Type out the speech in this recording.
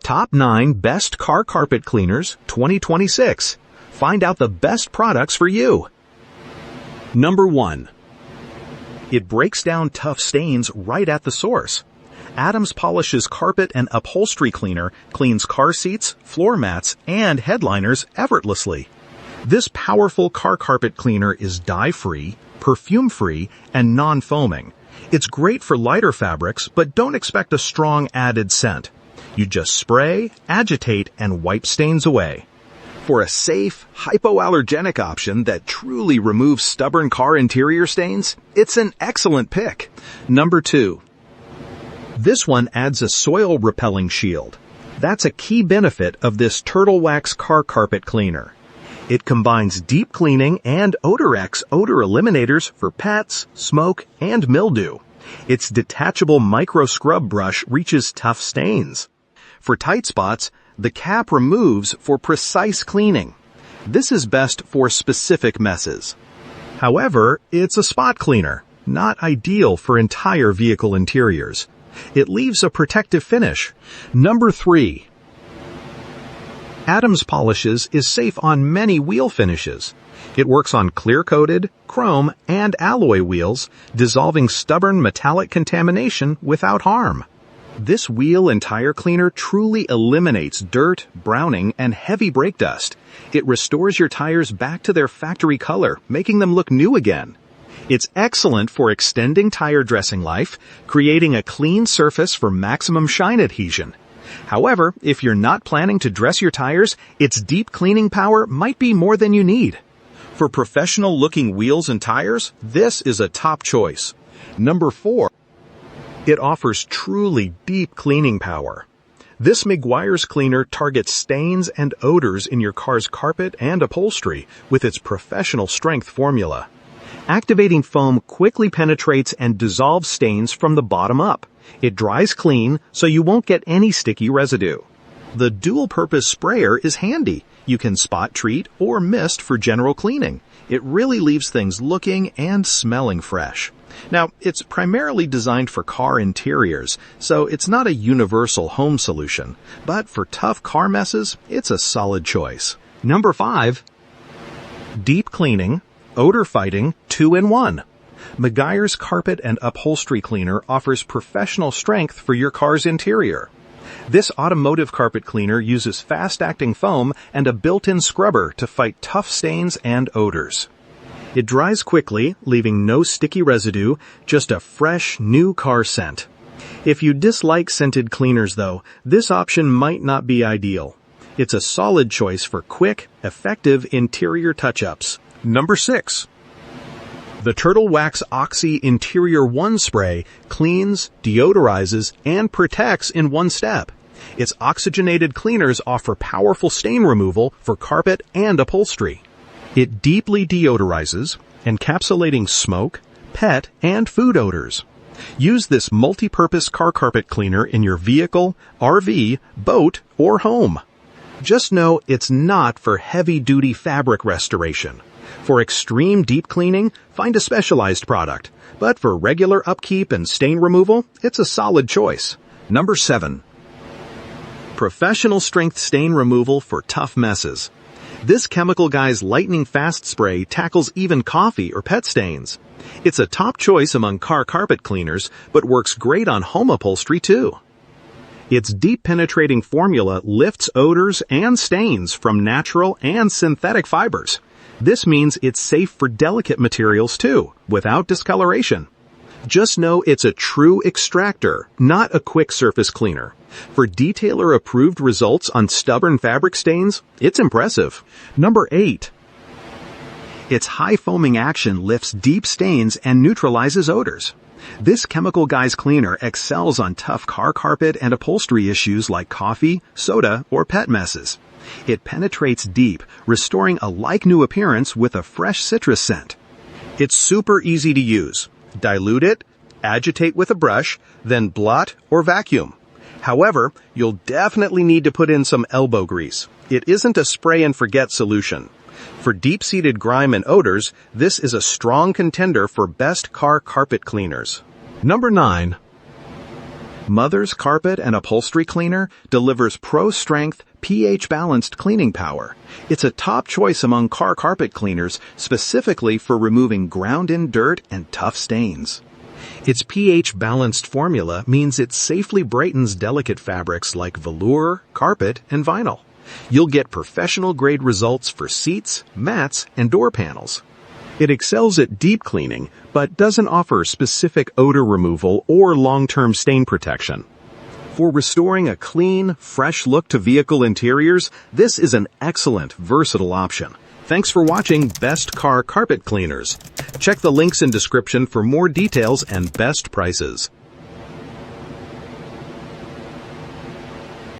Top 9 Best Car Carpet Cleaners 2026. Find out the best products for you. Number 1. It breaks down tough stains right at the source. Adams Polish's Carpet and Upholstery Cleaner cleans car seats, floor mats, and headliners effortlessly. This powerful car carpet cleaner is dye-free, perfume-free, and non-foaming. It's great for lighter fabrics, but don't expect a strong added scent. You just spray, agitate, and wipe stains away. For a safe, hypoallergenic option that truly removes stubborn car interior stains, it's an excellent pick. Number 2. This one adds a soil-repelling shield. That's a key benefit of this Turtle Wax car carpet cleaner. It combines deep cleaning and Odor odor eliminators for pets, smoke, and mildew. Its detachable micro-scrub brush reaches tough stains. For tight spots, the cap removes for precise cleaning. This is best for specific messes. However, it's a spot cleaner, not ideal for entire vehicle interiors. It leaves a protective finish. Number 3. Adams Polishes is safe on many wheel finishes. It works on clear-coated, chrome, and alloy wheels, dissolving stubborn metallic contamination without harm. This wheel and tire cleaner truly eliminates dirt, browning, and heavy brake dust. It restores your tires back to their factory color, making them look new again. It's excellent for extending tire dressing life, creating a clean surface for maximum shine adhesion. However, if you're not planning to dress your tires, its deep cleaning power might be more than you need. For professional-looking wheels and tires, this is a top choice. Number 4. It offers truly deep cleaning power. This Meguiar's cleaner targets stains and odors in your car's carpet and upholstery with its professional strength formula. Activating foam quickly penetrates and dissolves stains from the bottom up. It dries clean, so you won't get any sticky residue. The dual-purpose sprayer is handy. You can spot treat or mist for general cleaning. It really leaves things looking and smelling fresh. Now, it's primarily designed for car interiors, so it's not a universal home solution. But for tough car messes, it's a solid choice. Number 5. Deep cleaning, odor-fighting, 2-in-1. Meguiar's Carpet and Upholstery Cleaner offers professional strength for your car's interior. This automotive carpet cleaner uses fast-acting foam and a built-in scrubber to fight tough stains and odors. It dries quickly, leaving no sticky residue, just a fresh, new car scent. If you dislike scented cleaners, though, this option might not be ideal. It's a solid choice for quick, effective interior touch-ups. Number 6. The Turtle Wax Oxy Interior 1 Spray cleans, deodorizes, and protects in one step. Its oxygenated cleaners offer powerful stain removal for carpet and upholstery. It deeply deodorizes, encapsulating smoke, pet, and food odors. Use this multi-purpose car carpet cleaner in your vehicle, RV, boat, or home. Just know it's not for heavy-duty fabric restoration. For extreme deep cleaning, find a specialized product. But for regular upkeep and stain removal, it's a solid choice. Number 7. Professional strength stain removal for tough messes. This Chemical Guy's lightning fast spray tackles even coffee or pet stains. It's a top choice among car carpet cleaners, but works great on home upholstery too. Its deep penetrating formula lifts odors and stains from natural and synthetic fibers. This means it's safe for delicate materials too, without discoloration. Just know it's a true extractor, not a quick surface cleaner. For detailer-approved results on stubborn fabric stains, it's impressive. Number 8. Its high foaming action lifts deep stains and neutralizes odors. This Chemical Guy's cleaner excels on tough car carpet and upholstery issues like coffee, soda, or pet messes. It penetrates deep, restoring a like-new appearance with a fresh citrus scent. It's super easy to use. Dilute it, agitate with a brush, then blot or vacuum. However, you'll definitely need to put in some elbow grease. It isn't a spray-and-forget solution. For deep-seated grime and odors, this is a strong contender for best car carpet cleaners. Number 9. Mother's Carpet and Upholstery Cleaner delivers pro-strength, pH-balanced cleaning power. It's a top choice among car carpet cleaners specifically for removing ground-in dirt and tough stains. Its pH-balanced formula means it safely brightens delicate fabrics like velour, carpet, and vinyl. You'll get professional-grade results for seats, mats, and door panels. It excels at deep cleaning, but doesn't offer specific odor removal or long-term stain protection. For restoring a clean, fresh look to vehicle interiors, this is an excellent, versatile option. Thanks for watching Best Car Carpet Cleaners. Check the links in description for more details and best prices.